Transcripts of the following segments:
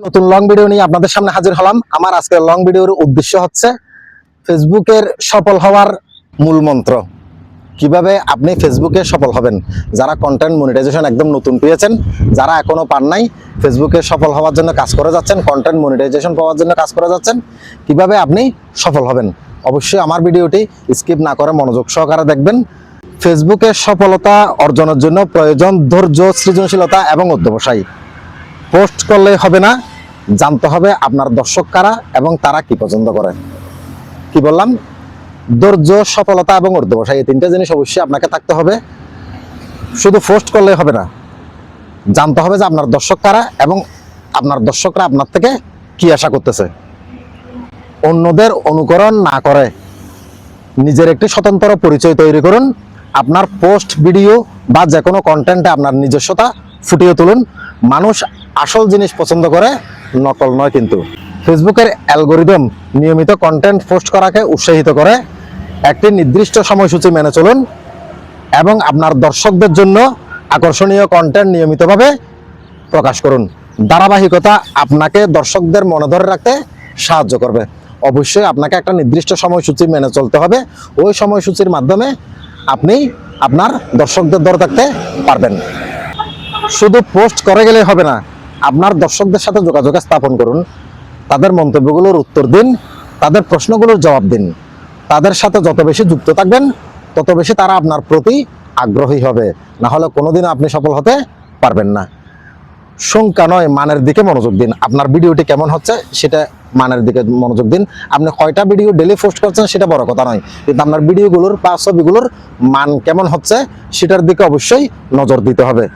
নতুন long video নিয়ে আপনাদের সামনে হাজির হলাম। আমার আজকের লং ভিডিওর উদ্দেশ্য হচ্ছে ফেসবুকের সফল হওয়ার মূল মন্ত্র। কিভাবে আপনি ফেসবুকে সফল হবেন। যারা কন্টেন্ট মনিটাইজেশন একদম নতুন পেয়েছেন, যারা এখনো পান নাই, ফেসবুকে সফল হওয়ার জন্য কাজ করে যাচ্ছেন, কন্টেন্ট মনিটাইজেশন পাওয়ার জন্য কাজ করে যাচ্ছেন, কিভাবে আপনি সফল হবেন। অবশ্যই আমার ভিডিওটি স্কিপ না করে মনোযোগ সহকারে দেখবেন। ফেসবুকে সফলতা অর্জনের জন্য প্রয়োজন ধৈর্য, সৃজনশীলতা এবং অধ্যবসায়। পোস্ট করলেই হবে না, জানতে হবে আপনার দর্শক কারা এবং তারা কি পছন্দ করে। কি বললাম? ধৈর্য, সফলতা এবং অধ্যবসায়, এই তিনটা জিনিস অবশ্যই আপনাকে থাকতে হবে। শুধু পোস্ট করলেই হবে না, জানতে হবে যে আপনার দর্শক কারা এবং আপনার দর্শকরা আপনার থেকে কি আশা করতেছে। অন্যদের অনুকরণ না করে নিজের একটি স্বতন্ত্র পরিচয় তৈরি করুন। আপনার পোস্ট, ভিডিও বা যে কোনো কন্টেন্টে আপনার নিজস্বতা ফুটিয়ে তুলুন। মানুষ আসল জিনিস পছন্দ করে, নকল নয়। কিন্তু ফেসবুকের অ্যালগোরিদম নিয়মিত কন্টেন্ট পোস্ট করাকে উৎসাহিত করে। একটি নির্দিষ্ট সময়সূচি মেনে চলুন এবং আপনার দর্শকদের জন্য আকর্ষণীয় কন্টেন্ট নিয়মিতভাবে প্রকাশ করুন। ধারাবাহিকতা আপনাকে দর্শকদের মনে ধরে রাখতে সাহায্য করবে। অবশ্যই আপনাকে একটা নির্দিষ্ট সময়সূচি মেনে চলতে হবে। ওই সময়সূচির মাধ্যমে আপনি আপনার দর্শকদের ধরে থাকতে পারবেন। শুধু পোস্ট করে গেলে হবে না, আপনার দর্শকদের সাথে যোগাযোগ স্থাপন করুন। তাদের মন্তব্যগুলোর উত্তর দিন, তাদের প্রশ্নগুলোর জবাব দিন। তাদের সাথে যত বেশি যুক্ত থাকবেন, তত বেশি তারা আপনার প্রতি আগ্রহী হবে। না হলে কোনোদিনও আপনি সফল হতে পারবেন না। সংখ্যা নয়, মানের দিকে মনোযোগ দিন। আপনার ভিডিওটি কেমন হচ্ছে সেটা মানের দিকে মনোযোগ দিন। আপনি কয়টা ভিডিও ডেলি পোস্ট করছেন সেটা বড় কথা নয়, কিন্তু আপনার ভিডিওগুলোর বা ছবিগুলোর মান কেমন হচ্ছে সেটার দিকে অবশ্যই নজর দিতে হবে।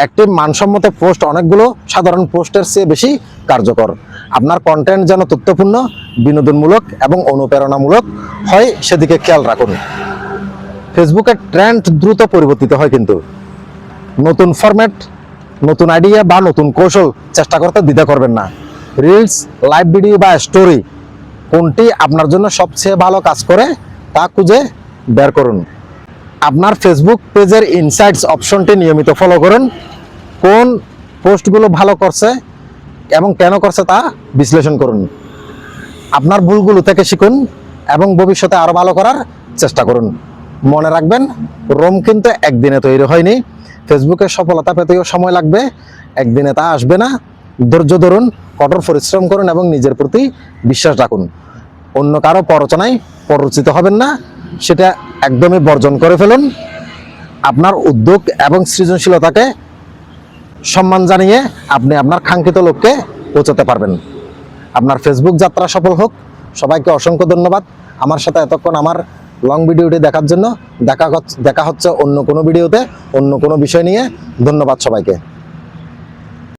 একটি মানসম্মত পোস্ট অনেকগুলো সাধারণ পোস্টের চেয়ে বেশি কার্যকর। আপনার কন্টেন্ট যেন তথ্যপূর্ণ, বিনোদনমূলক এবং অনুপ্রেরণামূলক হয় সেদিকে খেয়াল রাখুন। ফেসবুকের ট্রেন্ড দ্রুত পরিবর্তিত হয়, কিন্তু নতুন ফরম্যাট, নতুন আইডিয়া বা নতুন কৌশল চেষ্টা করতে দ্বিধা করবেন না। রিলস, লাইভ ভিডিও বা স্টোরি, কোনটি আপনার জন্য সবচেয়ে ভালো কাজ করে তা খুঁজে বের করুন। আপনার ফেসবুক পেজের ইনসাইটস অপশনটি নিয়মিত ফলো করুন। কোন পোস্টগুলো ভালো করছে এবং কেন করছে তা বিশ্লেষণ করুন। আপনার ভুলগুলো থেকে শিখুন এবং ভবিষ্যতে আরো ভালো করার চেষ্টা করুন। মনে রাখবেন, রোম কিন্তু একদিনে তৈরি হয়নি। ফেসবুকের সফলতা পেতেও সময় লাগবে, একদিনে তা আসবে না। ধৈর্য ধরুন, কঠোর পরিশ্রম করুন এবং নিজের প্রতি বিশ্বাস রাখুন। অন্য কারো প্ররোচনায় প্ররোচিত হবেন না, সেটা একদমই বর্জন করে ফেলুন। আপনার উদ্যোগ এবং সৃজনশীলতাকে সম্মান জানিয়ে আপনি আপনার কাঙ্ক্ষিত লক্ষ্যে পৌঁছাতে পারবেন। আপনার ফেসবুক যাত্রা সফল হোক। সবাইকে অসংখ্য ধন্যবাদ আমার সাথে এতক্ষণ আমার লং ভিডিওটি দেখার জন্য। দেখা হচ্ছে অন্য কোনো ভিডিওতে, অন্য কোনো বিষয় নিয়ে। ধন্যবাদ সবাইকে।